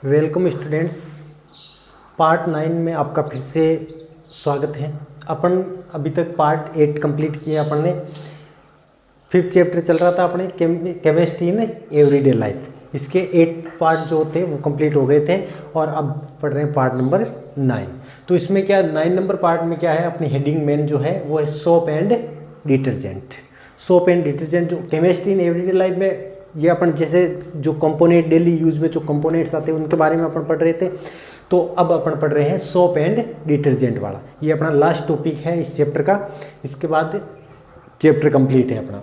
Welcome students. Part 9 में आपका फिर से स्वागत है। अपन अभी तक पार्ट 8 कंप्लीट किया। अपन ने 5th चैप्टर चल रहा था अपने केमिस्ट्री इन एवरीडे लाइफ। इसके 8 पार्ट जो थे वो कंप्लीट हो गए थे और अब पढ़ रहे हैं पार्ट नंबर 9। तो इसमें क्या 9 नंबर पार्ट में क्या है, अपनी हेडिंग मेन जो है वो है soap and detergent. Soap and detergent जो केमिस्ट्री इन एवरीडे लाइफ में ये अपन जैसे जो कंपोनेंट डेली यूज में जो कंपोनेंट्स आते हैं उनके बारे में अपन पढ़ रहे थे। तो अब अपन पढ़ रहे हैं सोप एंड डिटर्जेंट वाला। ये अपना लास्ट टॉपिक है इस चैप्टर का। इसके बाद चैप्टर कंप्लीट है अपना।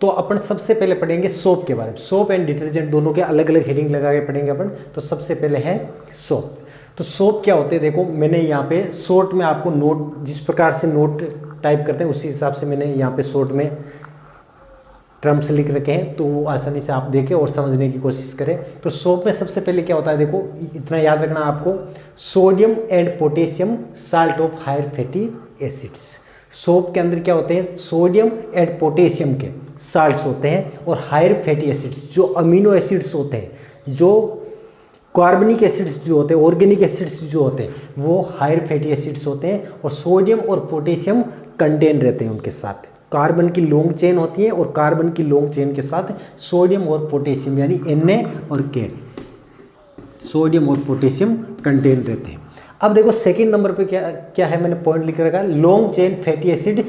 तो अपन सबसे पहले पढ़ेंगे सोप के बारे में। सोप एंड डिटर्जेंट दोनों के अलग अलग हेडिंग लगा के पढ़ेंगे अपन। तो सबसे पहले है सोप। तो सोप क्या होते हैं, देखो मैंने यहाँ पे शॉर्ट में आपको नोट, जिस प्रकार से नोट टाइप करते हैं उसी हिसाब से मैंने यहाँ पे शॉर्ट में टर्म्स लिख रखे हैं, तो वो आसानी से आप देखें और समझने की कोशिश करें। तो सोप में सबसे पहले क्या होता है, देखो इतना याद रखना आपको, sodium and potassium salt of higher fatty acids. Soap के अंदर क्या होते हैं, सोडियम एंड पोटेशियम के साल्ट्स होते हैं और हायर फैटी एसिड्स जो अमीनो एसिड्स होते हैं, जो कार्बनिक एसिड्स जो होते हैं, ऑर्गेनिक एसिड्स जो होते हैं वो हायर फैटी एसिड्स होते हैं। और सोडियम और पोटेशियम कंटेन रहते हैं उनके साथ। कार्बन की लॉन्ग चेन होती है और कार्बन की लॉन्ग चेन के साथ सोडियम और पोटेशियम यानी Na और K, सोडियम और पोटेशियम कंटेन रहते हैं। अब देखो सेकंड नंबर पे क्या क्या है, मैंने पॉइंट लिख रखा है, लॉन्ग चेन फैटी एसिड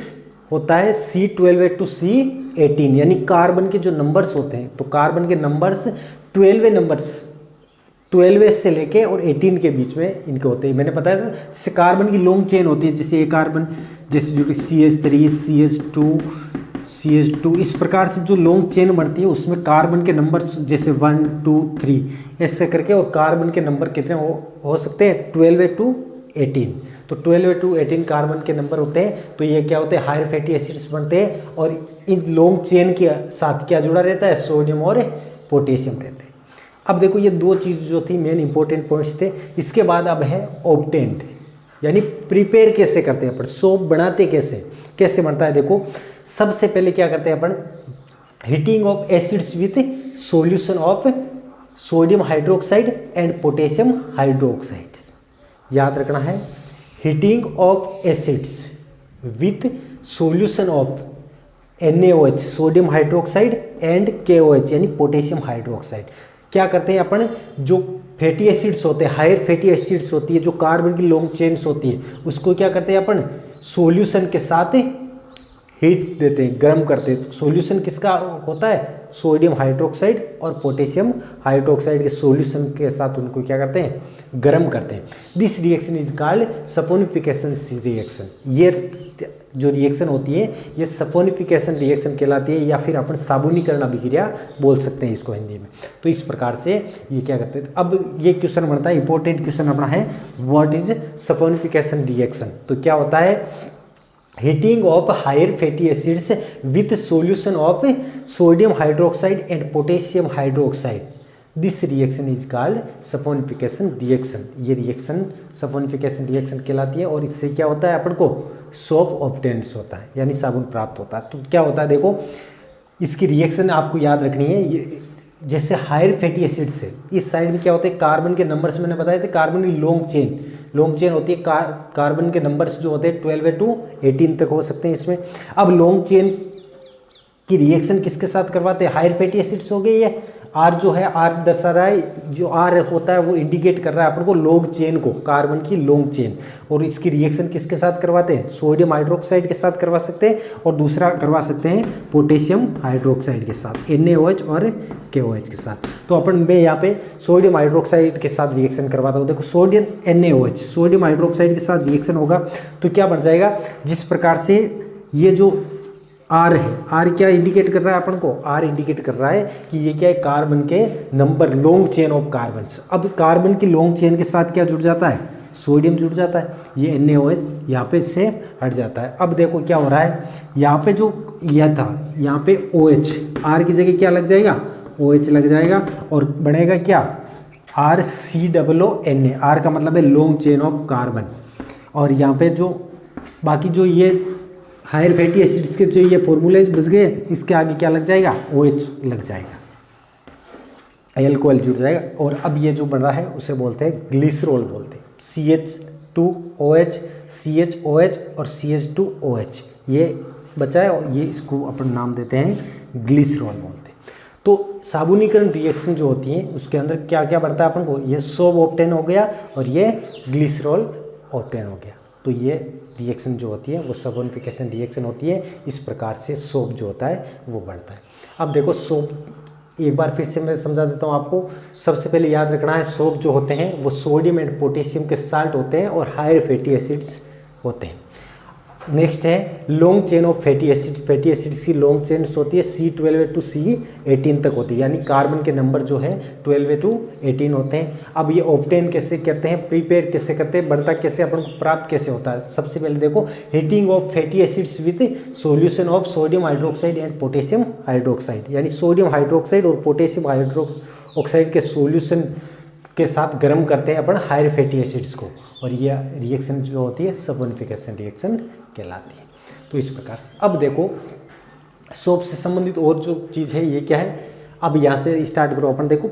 होता है C12 to C18 यानी कार्बन के जो नंबर्स होते हैं, तो कार्बन के नंबर्स 12 से लेके और 18 के बीच में इनके होते हैं। मैंने बताया था जैसे कार्बन की लॉन्ग चेन होती है, जैसे ये कार्बन जैसे जो कि CH3 CH2 इस प्रकार से जो लॉन्ग चेन बनती है उसमें कार्बन के नंबर जैसे 1 2 3 ऐसे करके, और कार्बन के नंबर कितने हो सकते हैं 12 to 18। तो 12 to 18 कार्बन के नंबर होते हैं। तो ये क्या होते हैं, हायर फैटी एसिड्स बनते हैं और इन लॉन्ग चेन के साथ क्या जुड़ा रहता है, सोडियम और पोटेशियम रहते हैं। अब देखो ये दो चीज़ जो थी मेन इंपॉर्टेंट पॉइंट्स थे। इसके बाद अब है ऑब्टेंड यानी प्रिपेयर कैसे करते हैं अपन, सोप बनाते कैसे बनता है। देखो सबसे पहले क्या करते हैं अपन, heating of acids with solution of sodium hydroxide and potassium hydroxide. याद रखना है, heating of acids with solution of NaOH sodium hydroxide and KOH यानी पोटेशियम हाइड्रोक्साइड। क्या करते हैं अपन, जो फैटी एसिड्स होते हैं, हायर फैटी एसिड्स होती है, जो कार्बन की लॉन्ग चेन्स होती है, उसको क्या करते हैं अपन सॉल्यूशन के साथ हीट देते हैं, गर्म करते हैं। सॉल्यूशन किसका होता है, सोडियम हाइड्रोक्साइड और पोटेशियम हाइड्रोक्साइड के सॉल्यूशन के साथ उनको क्या करते हैं, गर्म करते हैं। This reaction is called saponification reaction. ये जो रिएक्शन होती है ये सपोनिफिकेशन रिएक्शन कहलाती है, या फिर अपन साबुनीकरण अभिक्रिया बोल सकते हैं इसको हिंदी में। तो इस प्रकार से ये क्या करते हैं। अब ये क्वेश्चन बनता है, इंपॉर्टेंट क्वेश्चन अपना है, व्हाट इज सपोनिफिकेशन रिएक्शन। तो क्या होता है, heating of higher fatty acids with solution of sodium hydroxide and potassium hydroxide. This reaction is called saponification reaction. ये रिएक्शन सपोनिफिकेशन रिएक्शन कहलाती है और इससे क्या होता है, अपन को सोप ऑब्टेन्स होता है यानी साबुन प्राप्त होता है। तो क्या होता है, देखो इसकी रिएक्शन आपको याद रखनी है। ये जैसे हायर फैटी एसिड्स है, इस साइड में क्या होते हैं, कार्बन के नंबर्स मैंने बताए थे, कार्बन की लॉन्ग चेन होती है। कार्बन के नंबर्स जो होते हैं 12 to 18 तक हो सकते हैं इसमें। अब लॉन्ग चेन की रिएक्शन किसके साथ करवाते हैं, हायर फैटी एसिड्स हो गए। ये आर जो है, आर दर्शा रहा है, जो आर होता है वो इंडिकेट कर रहा है अपन को लॉन्ग चेन को, कार्बन की लॉन्ग चेन। और इसकी रिएक्शन किसके साथ करवाते हैं, सोडियम हाइड्रोक्साइड के साथ करवा सकते हैं, और दूसरा करवा सकते हैं पोटेशियम हाइड्रोक्साइड के साथ, NaOH और KOH के साथ। तो अपन मैं यहाँ पे सोडियम हाइड्रोक्साइड के साथ रिएक्शन करवाता हूँ। देखो सोडियम NaOH सोडियम हाइड्रोक्साइड के साथ रिएक्शन होगा तो क्या बन जाएगा, जिस प्रकार से ये जो आर है, आर क्या इंडिकेट कर रहा है अपन को, आर इंडिकेट कर रहा है कि ये क्या है, कार्बन के number, long chain of carbon. अब कार्बन की लॉन्ग चेन के साथ क्या जुड़ जाता है, सोडियम जुड़ जाता है, ये NaOH यहाँ पे से हट जाता है। अब देखो क्या हो रहा है, यहाँ पे जो यह था, यहाँ पे OH, आर की जगह क्या लग जाएगा, OH लग जाएगा और बनेगा क्या, RCOONA। आर का मतलब है लॉन्ग चेन ऑफ कार्बन। और यहाँ पे जो बाकी जो ये हायर फैटी एसिड्स के जो ये फॉर्मूले बच गए, इसके आगे क्या लग जाएगा, OH लग जाएगा। अल्कोहल जुड़ जाएगा और अब ये जो बन रहा है उसे बोलते हैं ग्लिसरॉल बोलते हैं। CH2OH, CHOH और CH2OH ये बचा है और ये इसको अपन नाम देते हैं ग्लिसरॉल बोलते हैं। तो साबुनीकरण रिएक्शन जो होती है उसके अंदर क्या क्या बढ़ता है अपन को, ये सोप ऑप्टेन हो गया और ये ग्लिसरॉल ऑप्टेन हो गया। तो ये रिएक्शन जो होती है वो सल्फोनिफिकेशन रिएक्शन होती है। इस प्रकार से सोप जो होता है वो बढ़ता है। अब देखो सोप एक बार फिर से मैं समझा देता हूँ आपको। सबसे पहले याद रखना है सोप जो होते हैं वो सोडियम एंड पोटेशियम के साल्ट होते हैं और हायर फैटी एसिड्स होते हैं। नेक्स्ट है long chain of fatty acid. Fatty acids की लॉन्ग चेन होती है C12 to C18 तक होती है, यानी कार्बन के नंबर जो है 12 to 18 होते हैं। अब ये ऑब्टेन कैसे करते हैं, प्रिपेयर कैसे करते हैं, बढ़ता कैसे, अपन को प्राप्त कैसे होता है। सबसे पहले देखो heating of fatty acids with solution of sodium hydroxide and potassium hydroxide, यानी सोडियम हाइड्रोक्साइड और पोटेशियम हाइड्रोक्साइड के सॉल्यूशन के साथ गर्म करते हैं अपन हायर फैटी एसिड्स को, और ये रिएक्शन जो होती है सल्फोनिफिकेशन रिएक्शन कहलाती है। तो इस प्रकार से अब देखो सोप से संबंधित और जो चीज़ है ये क्या है। अब यहाँ से स्टार्ट करो अपन। देखो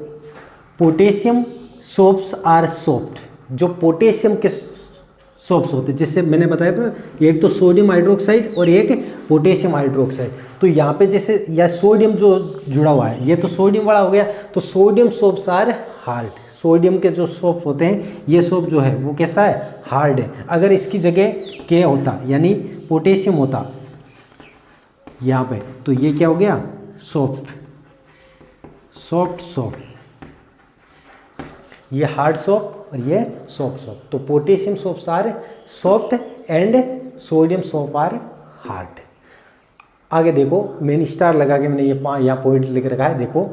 पोटेशियम सोप्स आर सॉफ्ट। जो पोटेशियम के सोप्स होते हैं, जिससे मैंने बताया था एक तो सोडियम हाइड्रोक्साइड और एक पोटेशियम हाइड्रोक्साइड। तो यहाँ पे जैसे या सोडियम जो जुड़ा हुआ है ये तो सोडियम वाला हो गया, तो sodium soaps are hard. Sodium के जो सोप होते हैं ये सोप जो है वो कैसा है, हार्ड है। अगर इसकी जगह के होता यानी पोटेशियम होता यहाँ पे, तो ये क्या हो गया, सॉफ्ट सोप। ये हार्ड सोप और ये सॉफ्ट सोप। तो potassium soaps are soft and sodium soap are hard. आगे देखो मैंने स्टार लगा के मैंने ये यहाँ पॉइंट लिख रखा है। देखो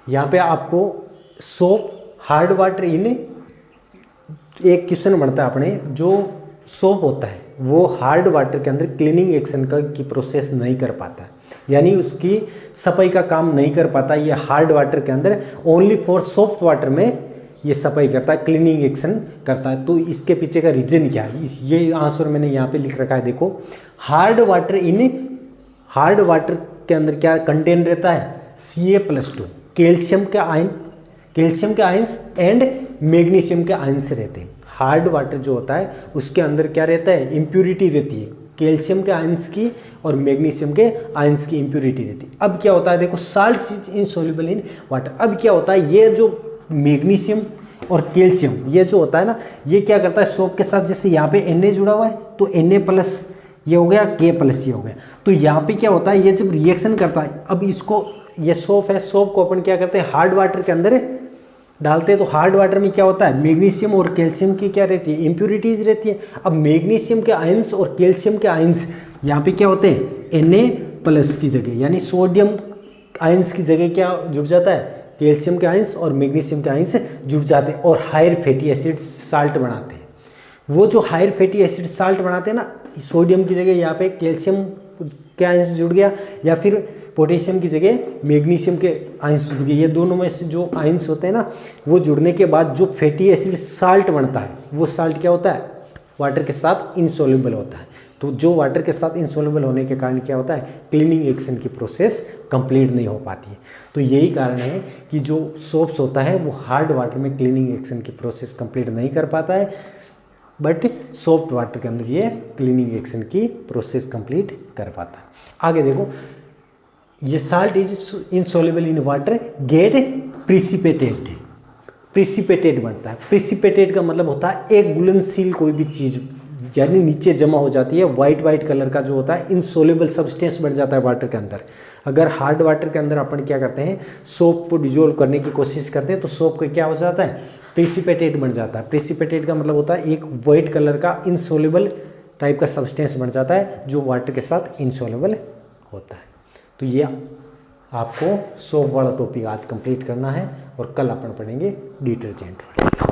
यहाँ पे आपको सोप हार्ड वाटर इन एक क्वेश्चन बनता है अपने। जो सोप होता है वो हार्ड वाटर के अंदर क्लीनिंग एक्शन की प्रोसेस नहीं कर पाता, यानी उसकी सफाई का काम नहीं कर पाता। ये हार्ड वाटर के अंदर ओनली फॉर सॉफ्ट वाटर में ये सफाई करता है, क्लीनिंग एक्शन करता है। तो इसके पीछे का रीजन क्या है, ये आंसर मैंने यहाँ पे लिख रखा है। देखो हार्ड वाटर के अंदर क्या कंटेन रहता है, Ca+2 कैल्शियम के आयंस एंड मैग्नीशियम के आयंस रहते हैं। हार्ड वाटर जो होता है उसके अंदर क्या रहता है, इम्प्यूरिटी रहती है, कैल्शियम के आयंस की और मैग्नीशियम के आयंस की इम्प्यूरिटी रहती है। अब क्या होता है, देखो salt is insoluble in water. अब क्या होता है, ये जो मैग्नीशियम और कैल्शियम ये जो होता है ना, ये क्या करता है सोप के साथ, जैसे यहाँ पे Na जुड़ा हुआ है तो Na+ ये हो गया, K+ ये हो गया। तो यहाँ पे क्या होता है, ये जब रिएक्शन करता है, अब इसको ये सोप है, सोप को अपन क्या करते हैं हार्ड वाटर के अंदर डालते हैं। तो हार्ड वाटर में क्या होता है, मैग्नीशियम और कैल्शियम की क्या रहती है, इम्प्यूरिटीज रहती है। अब मैग्नीशियम के आयंस और कैल्शियम के आयंस यहाँ पे क्या होते हैं, Na+ की जगह, यानी सोडियम आयंस की जगह क्या जुड़ जाता है, कैल्शियम के आयंस और मैग्नीशियम के आयंस जुड़ जाते हैं और हायर फैटी एसिड साल्ट बनाते हैं। वो जो हायर फैटी एसिड साल्ट बनाते हैं ना, सोडियम की जगह यहाँ पे कैल्शियम के आयंस जुड़ गया या फिर पोटेशियम की जगह मैग्नीशियम के आयंस जुड़ गए। ये दोनों में से जो आयंस होते हैं ना, वो जुड़ने के बाद जो फैटी एसिड साल्ट बनता है वो साल्ट क्या होता है, वाटर के साथ इनसॉल्युबल होता है। तो जो वाटर के साथ इनसॉल्युबल होने के कारण क्या होता है, क्लीनिंग एक्शन की प्रोसेस कंप्लीट नहीं हो पाती है। तो यही कारण है कि जो सोप्स होता है वो हार्ड वाटर में क्लीनिंग एक्शन की प्रोसेस कंप्लीट नहीं कर पाता है, बट सॉफ्ट वाटर के अंदर ये क्लीनिंग एक्शन की प्रोसेस कंप्लीट कर पाता है। आगे देखो, ये salt is insoluble in water get precipitate बनता है। प्रिसिपिटेट का मतलब होता है एक घुलनशील कोई भी चीज़, यानी नीचे जमा हो जाती है, वाइट कलर का जो होता है इनसॉल्युबल सब्सटेंस बन जाता है वाटर के अंदर। अगर हार्ड वाटर के अंदर अपन क्या करते हैं, सोप को डिजोल्व करने की कोशिश करते हैं तो सोप का क्या हो जाता है, प्रिसिपिटेट बन जाता है। प्रिसिपिटेट का मतलब होता है एक वाइट कलर का इनसॉल्युबल टाइप का सब्सटेंस बन जाता है जो वाटर के साथ इनसॉल्युबल होता है। तो ये आपको सोप वाला टॉपिक आज कंप्लीट करना है और कल अपन पढ़ेंगे डिटर्जेंट वाला।